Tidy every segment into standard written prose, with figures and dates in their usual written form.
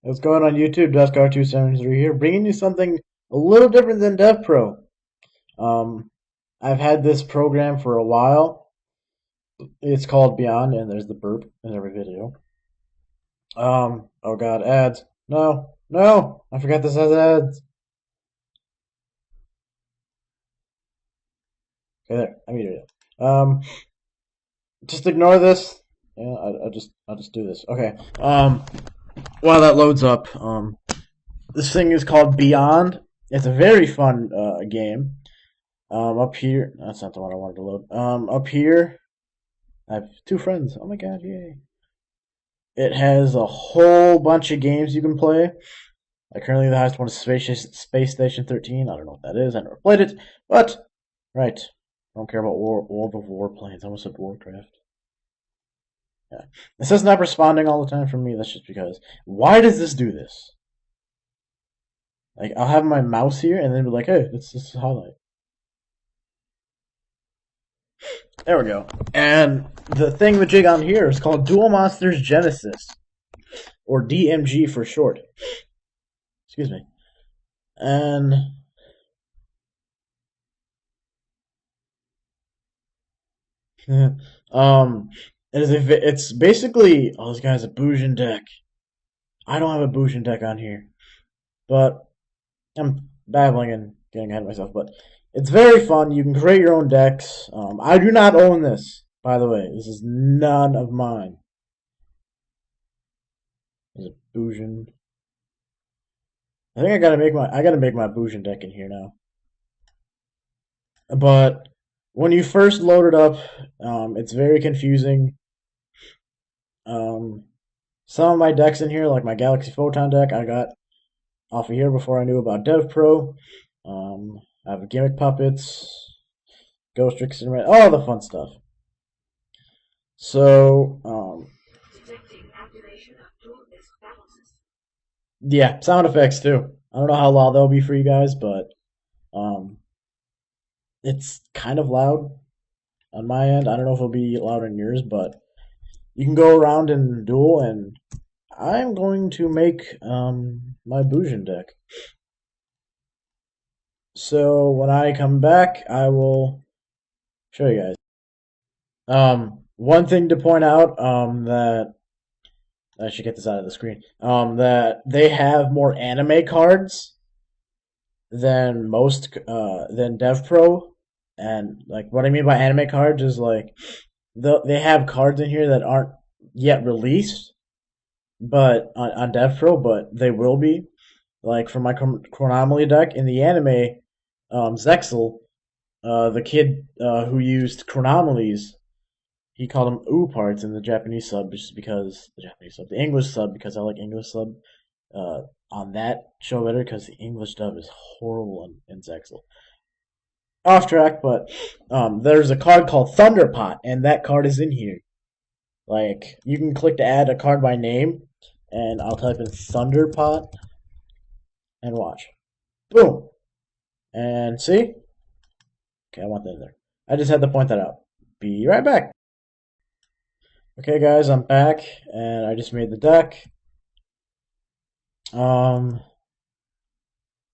What's going on YouTube? DuskR273 here, bringing you something a little different than DevPro. Um, I've had this program for a while. It's called Beyond, and there's the burp in every video. Oh god, ads. No, no, I forgot this has ads. Okay, there, I muted it. Just ignore this. Yeah, I'll just do this. Okay. While that loads up, this thing is called Beyond. It's a very fun game. Up here, that's not the one I wanted to load. Up here, I have two friends. Oh my god, yay! It has a whole bunch of games you can play. Currently, the highest one is Space Station 13. I don't know what that is. I never played it, but right, I don't care about World of Warplanes. I almost said Warcraft. Yeah, it says not responding all the time for me. That's just because. Why does this do this? Like, I'll have my mouse here, and then be like, hey, this is highlight. There we go. And the thing with jig on here is called Duel Monsters Genesis, or DMG for short. Excuse me. And it's basically this guy has a Bujin deck. I don't have a Bujin deck on here, but I'm babbling and getting ahead of myself. But it's very fun. You can create your own decks. I do not own this, by the way. This is none of mine. There's a Bujin. I think I gotta make my Bujin deck in here now. But when you first load it up, it's very confusing. Um, some of my decks in here, like my Galaxy Photon deck, I got off of here before I knew about DevPro. I have Gimmick Puppets, Ghost Trick Cinematic, all the fun stuff. So, yeah, sound effects too. I don't know how loud they'll be for you guys, but um, it's kind of loud on my end. I don't know if it'll be loud in yours, but you can go around and duel, and I'm going to make my Bujin deck. So when I come back, I will show you guys. One thing to point out that I should get this out of the screen. That they have more anime cards than than DevPro, and like what I mean by anime cards is like they have cards in here that aren't yet released, but on DevPro, but they will be. Like for my Chronomaly deck in the anime, Zexel, the kid who used Chronomalies, he called them ooh parts in the Japanese sub, just because the English sub, because I like English sub on that show better, because the English dub is horrible in Zexel. Off track, but there's a card called Thunderpot, and that card is in here. Like, you can click to add a card by name, and I'll type in Thunderpot, and watch. Boom! And see? Okay, I want that in there. I just had to point that out. Be right back. Okay, guys, I'm back, and I just made the deck.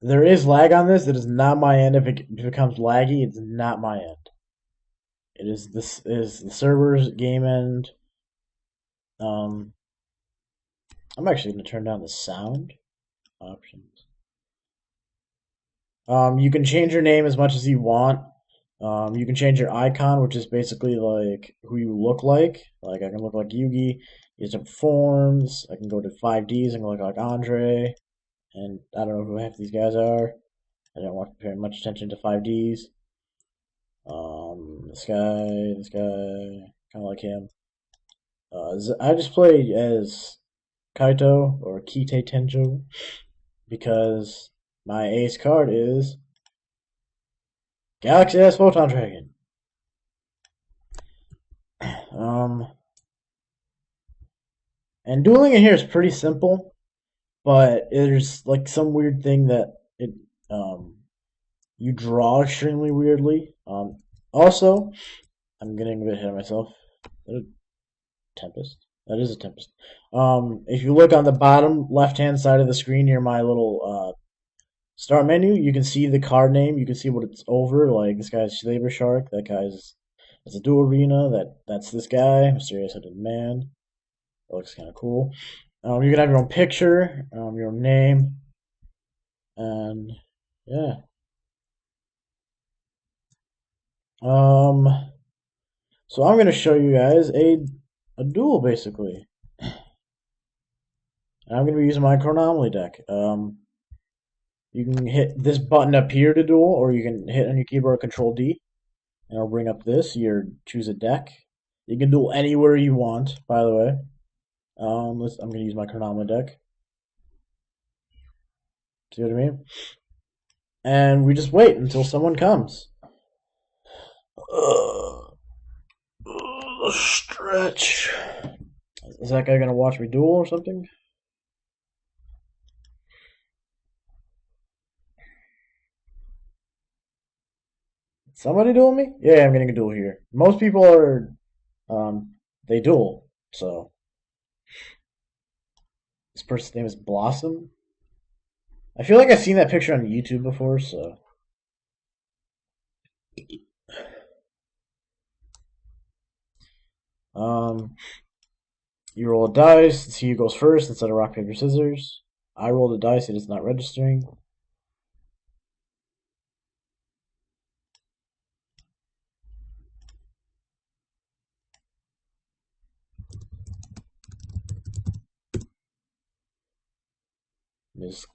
There is lag on this. It is not my end. If it becomes laggy, it's not my end. This is the server's game end. I'm actually going to turn down the sound options. You can change your name as much as you want. You can change your icon, which is basically like who you look like. Like I can look like Yugi, use different forms. I can go to 5Ds and look like Andre. And I don't know who half these guys are. I don't want to pay much attention to 5Ds. This guy, kind of like him. I just played as Kaito or Kite Tenjo because my ace card is Galaxy S Photon Dragon. And dueling in here is pretty simple, but there's like some weird thing that you draw extremely weirdly. Also, I'm getting a bit ahead of myself. Tempest. That is a Tempest. If you look on the bottom left-hand side of the screen near my little start menu, you can see the card name. You can see what it's over. Like this guy's Saber Shark. That guy's it's a Duel Arena. That's this guy, Mysterious Headed Man. That looks kind of cool. You can have your own picture, your own name, and yeah. Um, so I'm gonna show you guys a duel basically. And I'm gonna be using my Chronomaly deck. You can hit this button up here to duel, or you can hit on your keyboard Control D, and it'll bring up this. You choose a deck. You can duel anywhere you want, by the way. I'm gonna use my Chronomaly deck. See what I mean? And we just wait until someone comes. Stretch. Is that guy gonna watch me duel or something? Somebody duel me? Yeah, I'm getting a duel here. Most people are, they duel. So this person's name is Blossom. I feel like I've seen that picture on YouTube before. So um, you roll a dice and see who goes first instead of rock paper scissors. I rolled a dice; it is not registering.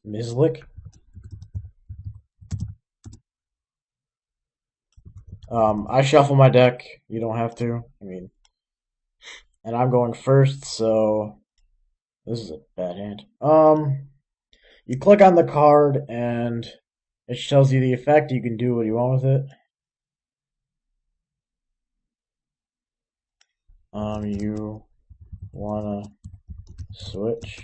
Ms. Lick. I shuffle my deck. You don't have to. I mean, and I'm going first, so this is a bad hand. You click on the card and it tells you the effect. You can do what you want with it. You wanna switch?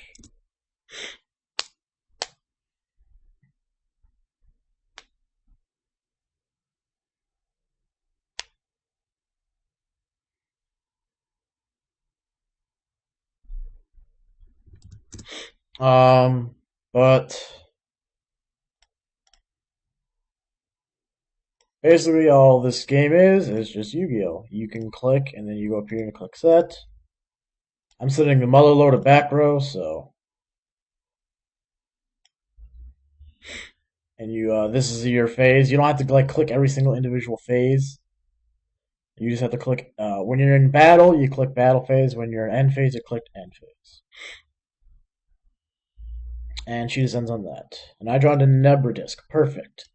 But basically all this game is just Yu-Gi-Oh! You can click and then you go up here and click set. I'm sitting the mother load of back row, so and you this is your phase. You don't have to like click every single individual phase. You just have to click when you're in battle, you click battle phase. When you're in end phase, you click end phase. And she descends on that. And I draw into Nebra Disc. Perfect.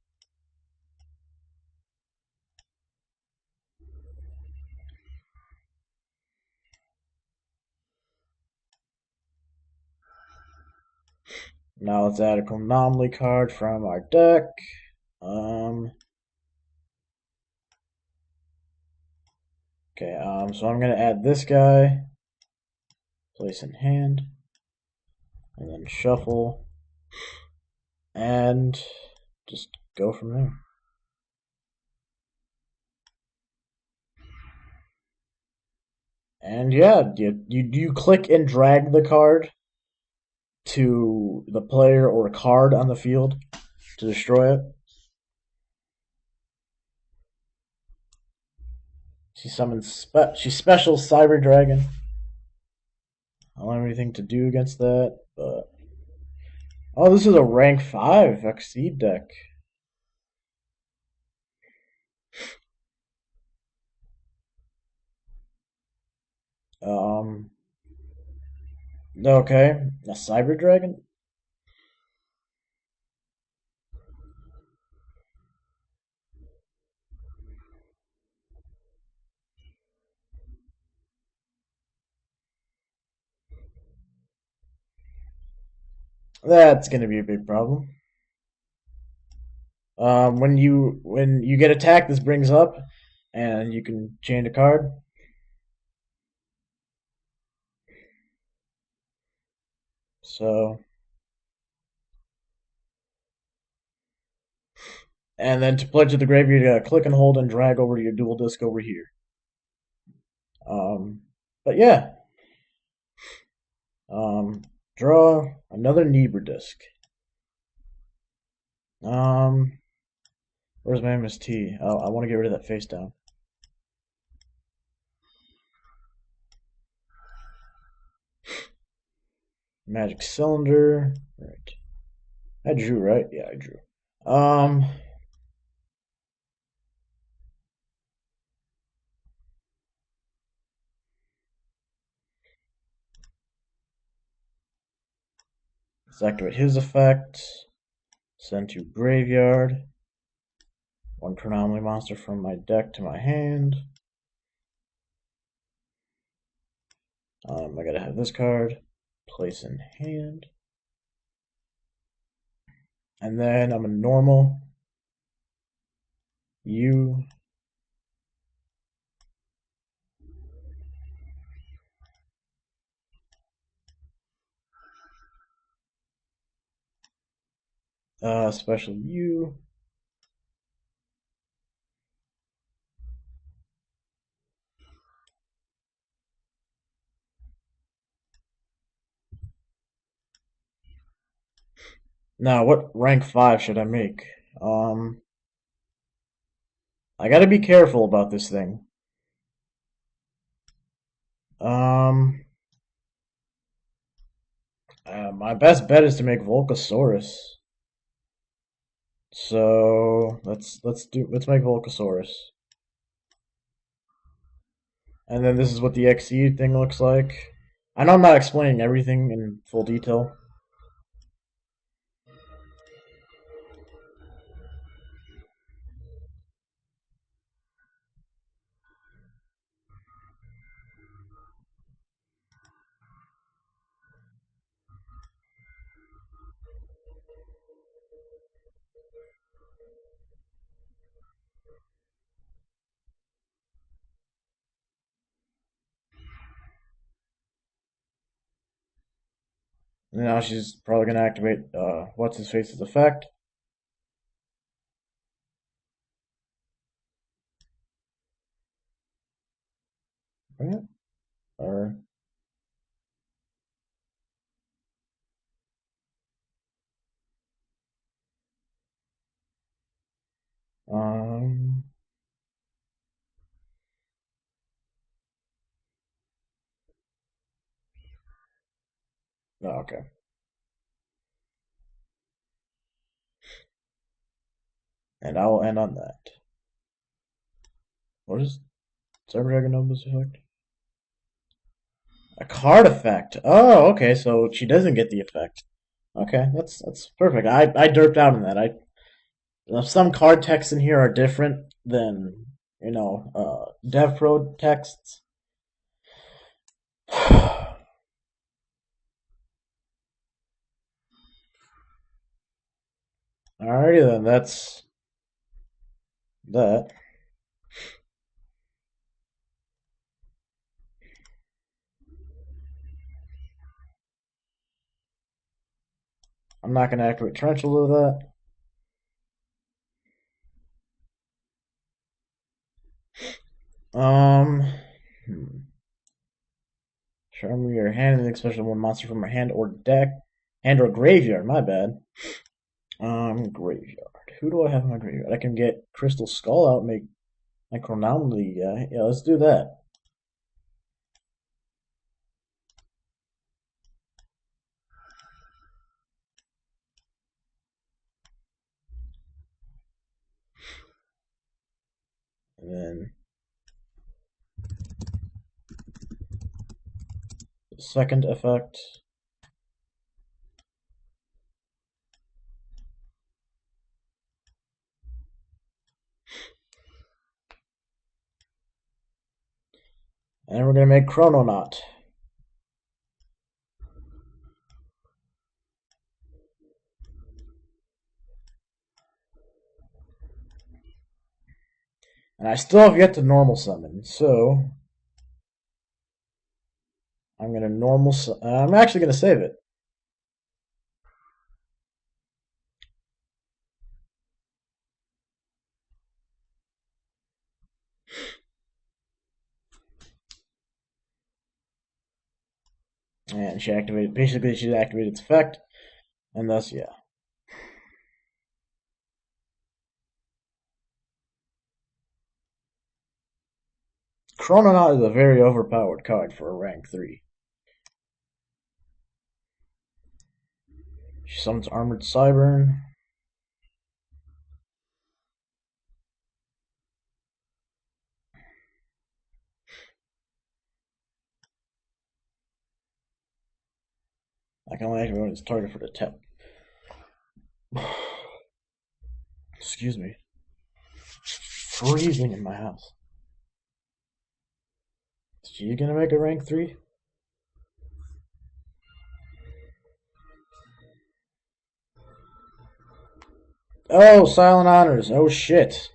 Now let's add a Chronomaly card from our deck. Okay, so I'm gonna add this guy, place in hand, and then shuffle, and just go from there. And yeah, you click and drag the card to the player or card on the field to destroy it. She summons she special Cyber Dragon. I don't have anything to do against that, but oh, this is a rank 5 Exceed deck. Um, okay, a Cyber Dragon. That's gonna be a big problem. When you get attacked, this brings up, and you can change a card. So, and then to play to the graveyard, you gotta click and hold and drag over your dual disc over here. But yeah, Draw another Niebuhr disc. Where's my MST? Oh, I want to get rid of that face down. Magic cylinder. Right. I drew, right? Yeah, I drew. Um, let's activate his effect. Send to graveyard. One Chronomaly monster from my deck to my hand. I gotta have this card. Place in hand. And then I'm a normal. You. Special you. Now, what rank 5 should I make? Um, I gotta be careful about this thing. Um, my best bet is to make Volcasaurus. So let's make Volcasaurus. And then this is what the XE thing looks like. I know I'm not explaining everything in full detail. Now she's probably gonna activate what's his face's effect. Right? Or um no, okay. And I will end on that. What is Cyber Dragon Nobles effect? A card effect. Oh, okay, so she doesn't get the effect. Okay, that's perfect. I derped out on that. Some card texts in here are different than Dev Pro texts. Alrighty then, that's that. I'm not gonna activate Tarantula with that. Show me your hand, and especially one monster from your hand or deck, hand or graveyard. My bad. Graveyard. Who do I have in my graveyard? I can get Crystal Skull out, make my Chronomaly guy. Yeah, let's do that. And then the second effect. And we're gonna make Chrononaut. And I still have yet to normal summon, so I'm gonna I'm actually gonna save it. And she activated, basically, she activated its effect, and thus, yeah. Chrononaut is a very overpowered card for a rank 3. She summons Armored Cybern. I can only activate when it's target for the tip. Excuse me. Freezing in my house. Is she gonna make a rank 3? Oh, Silent Honors. Oh shit.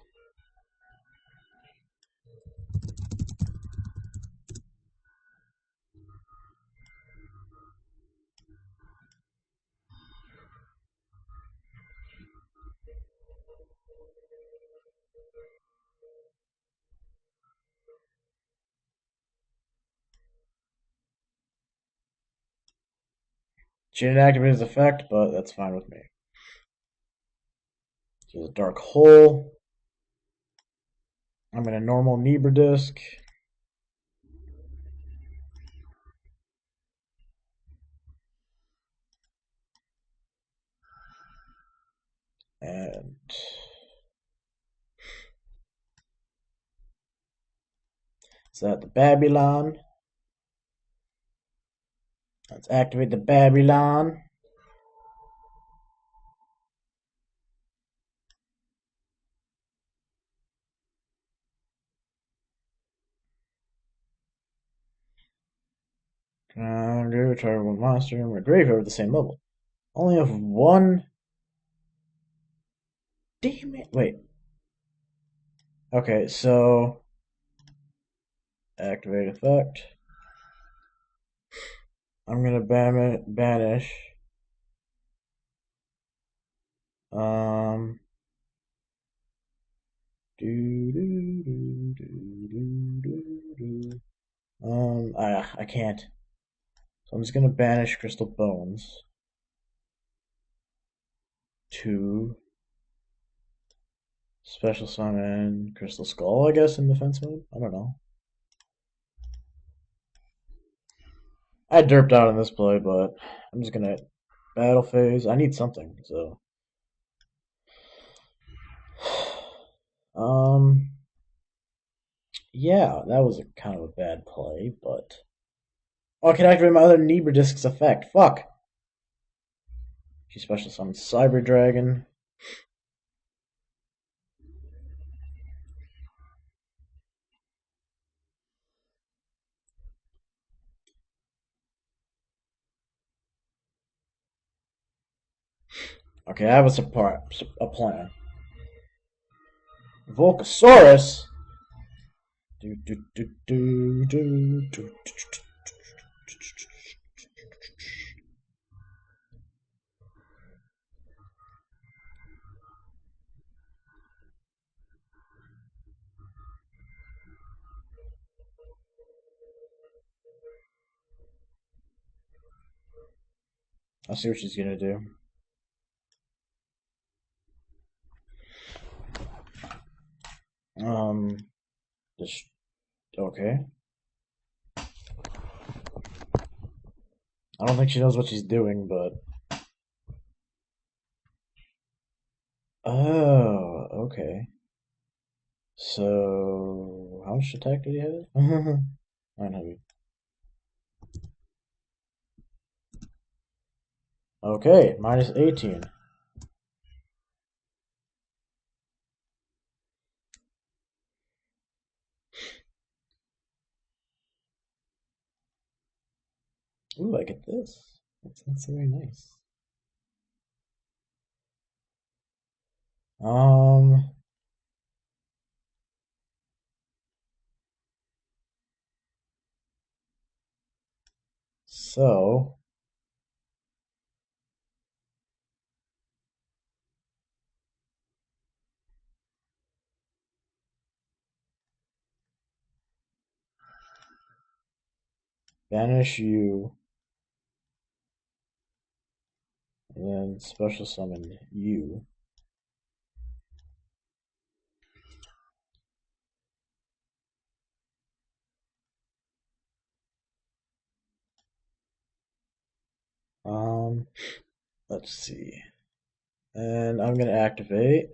She didn't activate his effect, but that's fine with me. She has a Dark Hole. I'm in a normal Nebra Disc. And is that the Babylon? Let's activate the Babylon. Target one monster in my graveyard at the same level. Only have one. Damn it! Wait. Okay, so activate effect. I'm gonna banish. Um. Do do do do do do do. I can't. So I'm just gonna banish Crystal Bones. 2. Special summon Crystal Skull, I guess, in defense mode? I don't know. I derped out on this play, but I'm just gonna battle phase. I need something, so. Um, yeah, that was a kind of a bad play, but. Oh, I can activate my other Nebra Disc's effect. Fuck! She special summons Cyber Dragon. Okay, I have a plan. Volcasaurus? Do, do, do, do, do, do, do. I'll see what she's gonna do. Um, just okay. I don't think she knows what she's doing, but oh, okay. So how much attack did he have? 900. Okay, minus 18. Ooh, I get this. That's very nice. Um, so banish you. and then special summon you. Um, let's see. And I'm gonna activate.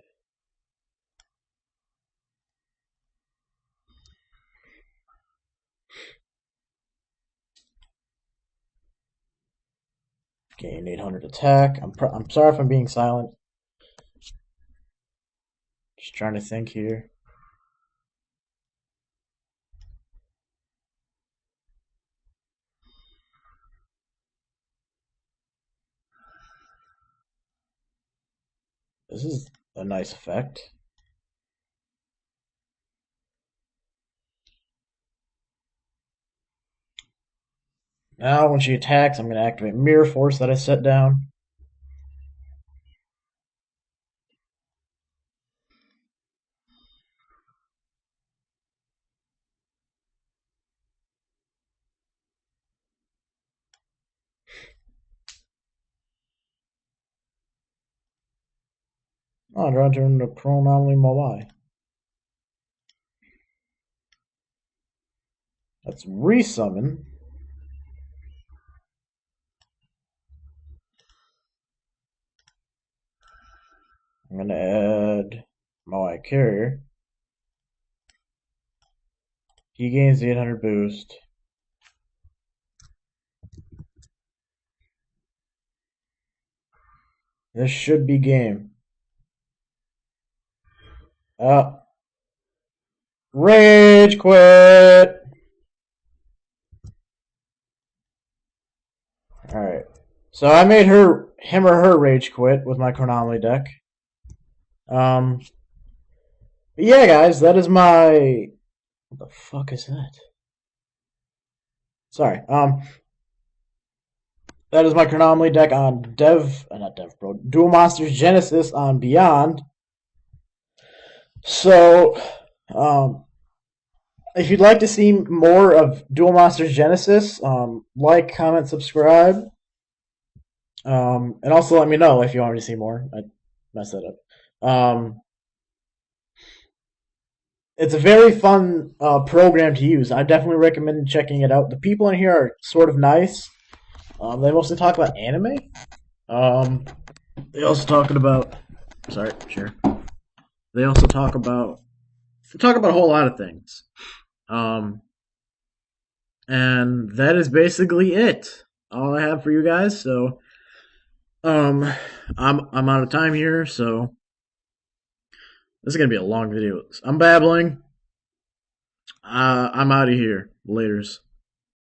Gain 800 attack. I'm sorry if I'm being silent. Just trying to think here. This is a nice effect. Now, when she attacks, I'm going to activate Mirror Force that I set down. Oh, draw turn to Chronomaly Moai. Let's resummon. I'm going to add Moai Carrier. He gains the 800 boost. This should be game. Rage quit! Alright. So I made him or her rage quit with my Chronomaly deck. But yeah, guys, that is my. What the fuck is that? Sorry. That is my Chronomaly deck on not Dev Pro, Duel Monsters Genesis on Beyond. So, if you'd like to see more of Duel Monsters Genesis, like, comment, subscribe. And also let me know if you want me to see more. I messed that up. It's a very fun program to use. I definitely recommend checking it out. The people in here are sort of nice. They mostly talk about anime. They also talking about. Sorry, sure. They also talk about a whole lot of things. And that is basically it. All I have for you guys. So, um, I'm out of time here. So this is gonna be a long video. I'm babbling. I'm out of here. Laters.